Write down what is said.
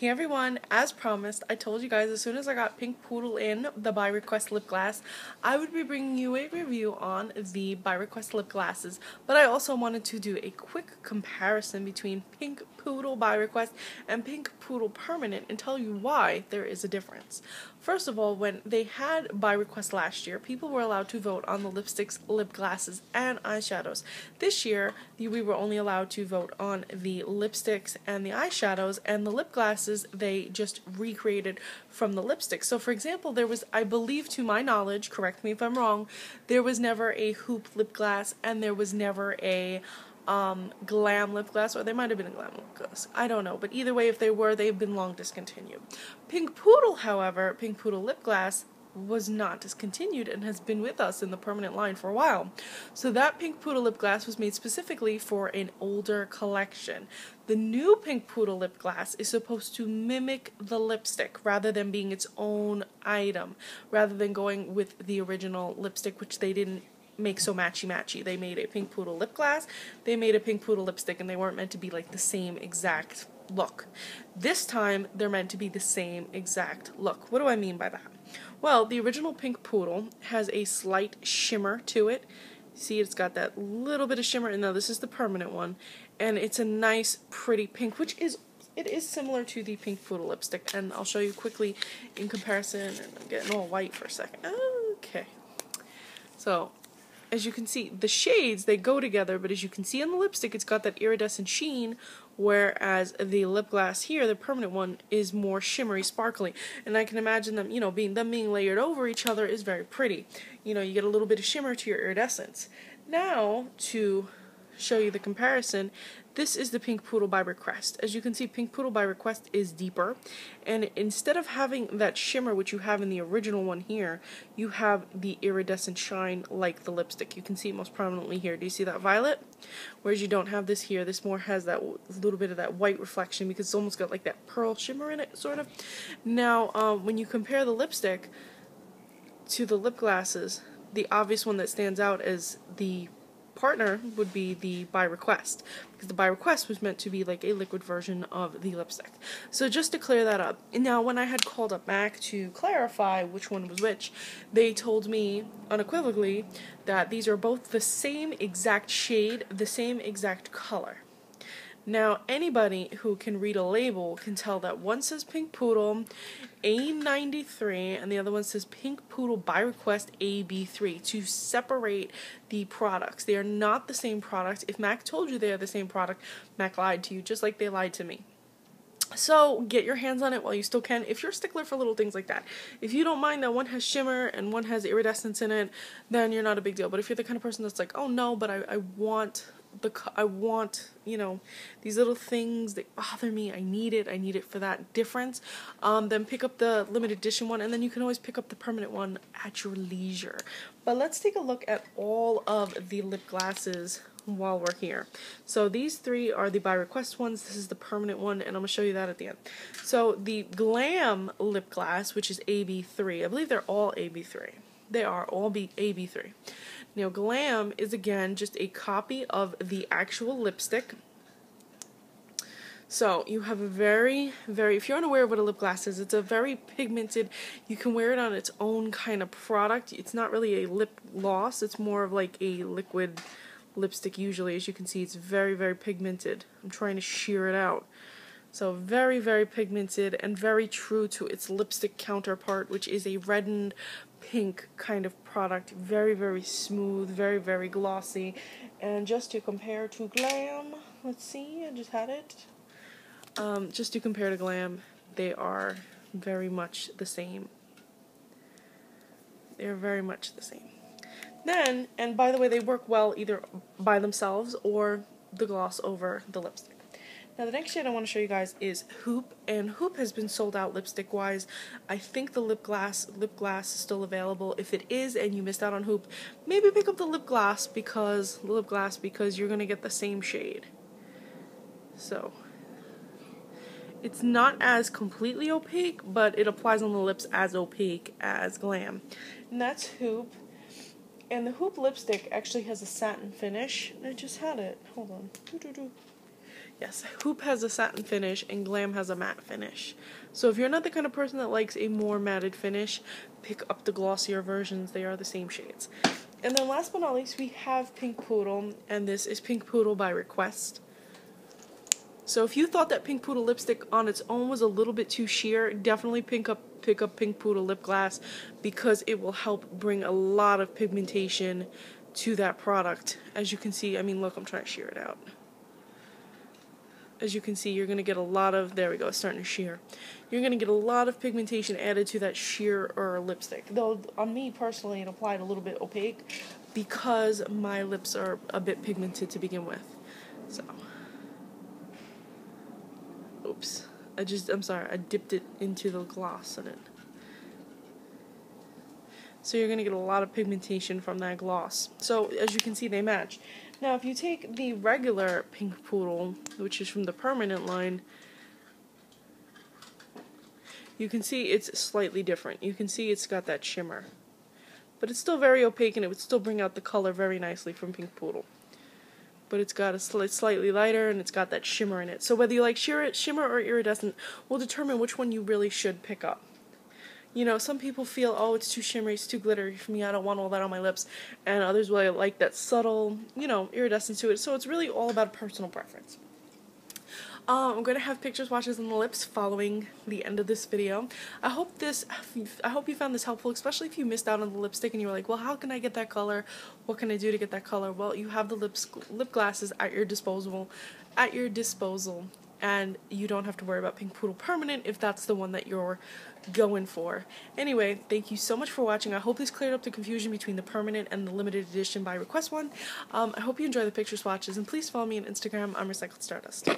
Hey everyone, as promised, I told you guys as soon as I got Pink Poodle in the by request lip glass, I would be bringing you a review on the by request lip glasses, but I also wanted to do a quick comparison between Pink Poodle by request and Pink Poodle permanent and tell you why there is a difference. First of all, when they had by request last year, people were allowed to vote on the lipsticks, lip glasses, and eyeshadows. This year, we were only allowed to vote on the lipsticks and the eyeshadows, and the lip glasses they just recreated from the lipsticks. So for example, there was, I believe to my knowledge, correct me if I'm wrong, there was never a Hoop lip glass and there was never a Glam lip glass, or they might have been a Glam lip glass. I don't know, but either way, if they were, they've been long discontinued. Pink Poodle, however, Pink Poodle lip glass was not discontinued and has been with us in the permanent line for a while. So that Pink Poodle lip glass was made specifically for an older collection. The new Pink Poodle lip glass is supposed to mimic the lipstick rather than being its own item, rather than going with the original lipstick, which they didn't make so matchy-matchy. They made a Pink Poodle lip glass, they made a Pink Poodle lipstick, and they weren't meant to be like the same exact look. This time, they're meant to be the same exact look. What do I mean by that? Well, the original Pink Poodle has a slight shimmer to it. See, it's got that little bit of shimmer, and now this is the permanent one, and it's a nice, pretty pink, which is similar to the Pink Poodle lipstick, and I'll show you quickly in comparison, and I'm getting all white for a second. Okay. So, as you can see, the shades, they go together, but as you can see on the lipstick, it's got that iridescent sheen, whereas the lip glass here, the permanent one, is more shimmery, sparkly. And I can imagine them, being layered over each other is very pretty. You get a little bit of shimmer to your iridescence. Now, to show you the comparison, this is the Pink Poodle by request. As you can see, Pink Poodle by request is deeper, and instead of having that shimmer which you have in the original one here, you have the iridescent shine like the lipstick. You can see it most prominently here. Do you see that violet? Whereas you don't have this here. This more has that little bit of that white reflection because it's almost got like that pearl shimmer in it, sort of. Now, when you compare the lipstick to the lip glasses, the obvious one that stands out as the partner would be the by request, because the by request was meant to be like a liquid version of the lipstick. So just to clear that up, and now when I had called up MAC to clarify which one was which, they told me unequivocally that these are both the same exact shade, the same exact color. Now, anybody who can read a label can tell that one says Pink Poodle A93 and the other one says Pink Poodle by request AB3 to separate the products. They are not the same product. If MAC told you they are the same product, MAC lied to you just like they lied to me. So get your hands on it while you still can. If you're a stickler for little things like that, if you don't mind that one has shimmer and one has iridescence in it, then you're not a big deal. But if you're the kind of person that's like, oh no, but I want these little things that bother me, I need it for that difference, then pick up the limited edition one, and then you can always pick up the permanent one at your leisure. But let's take a look at all of the lip glasses while we're here. So these three are the by request ones, this is the permanent one, and I'm going to show you that at the end. So the Glam lip glass, which is AB3, I believe they're all AB3. They are all AB3. Now, Glam is, again, just a copy of the actual lipstick. So, you have a very, if you're unaware of what a lip glass is, it's a very pigmented, you can wear it on its own kind of product. It's not really a lip gloss, it's more of like a liquid lipstick usually. As you can see, it's very, very pigmented. I'm trying to sheer it out. So very, very pigmented and very true to its lipstick counterpart, which is a reddened pink kind of product. Very, very smooth, very, very glossy. And just to compare to Glam, let's see, I just had it. Just to compare to Glam, they are very much the same. They're very much the same. Then, and by the way, they work well either by themselves or the gloss over the lipstick. Now the next shade I want to show you guys is Hoop, and Hoop has been sold out lipstick wise. I think the lip glass is still available. If it is and you missed out on Hoop, maybe pick up the lip glass because you're going to get the same shade. So it's not as completely opaque, but it applies on the lips as opaque as Glam. And that's Hoop. And the Hoop lipstick actually has a satin finish. I just had it. Hold on. Yes, Hoop has a satin finish and Glam has a matte finish. So if you're not the kind of person that likes a more matted finish, pick up the glossier versions. They are the same shades. And then last but not least, we have Pink Poodle, and this is Pink Poodle by request. So if you thought that Pink Poodle lipstick on its own was a little bit too sheer, definitely pick up Pink Poodle lip gloss, because it will help bring a lot of pigmentation to that product. As you can see, I mean, look, I'm trying to sheer it out. As you can see, you're going to get a lot of, there we go, it's starting to sheer. You're going to get a lot of pigmentation added to that sheer lipstick. Though, on me personally, it applied a little bit opaque because my lips are a bit pigmented to begin with. So, oops. I'm sorry, I dipped it into the gloss in it. So you're going to get a lot of pigmentation from that gloss. So, as you can see, they match. Now, if you take the regular Pink Poodle, which is from the permanent line, you can see it's slightly different. You can see it's got that shimmer. But it's still very opaque, and it would still bring out the color very nicely from Pink Poodle. But it's got a slightly lighter, and it's got that shimmer in it. So whether you like shimmer or iridescent will determine which one you really should pick up. You know, some people feel, oh, it's too shimmery, it's too glittery for me, I don't want all that on my lips. And others will like that subtle, you know, iridescence to it. So it's really all about personal preference. I'm going to have picture swatches on the lips following the end of this video. I hope you found this helpful, especially if you missed out on the lipstick and you were like, well, how can I get that color? What can I do to get that color? Well, you have the lip glasses at your disposal, and you don't have to worry about Pink Poodle Permanent if that's the one that you're going for. Anyway, thank you so much for watching. I hope this cleared up the confusion between the permanent and the limited edition by request one. I hope you enjoy the picture swatches, and please follow me on Instagram. I'm Recycled Stardust.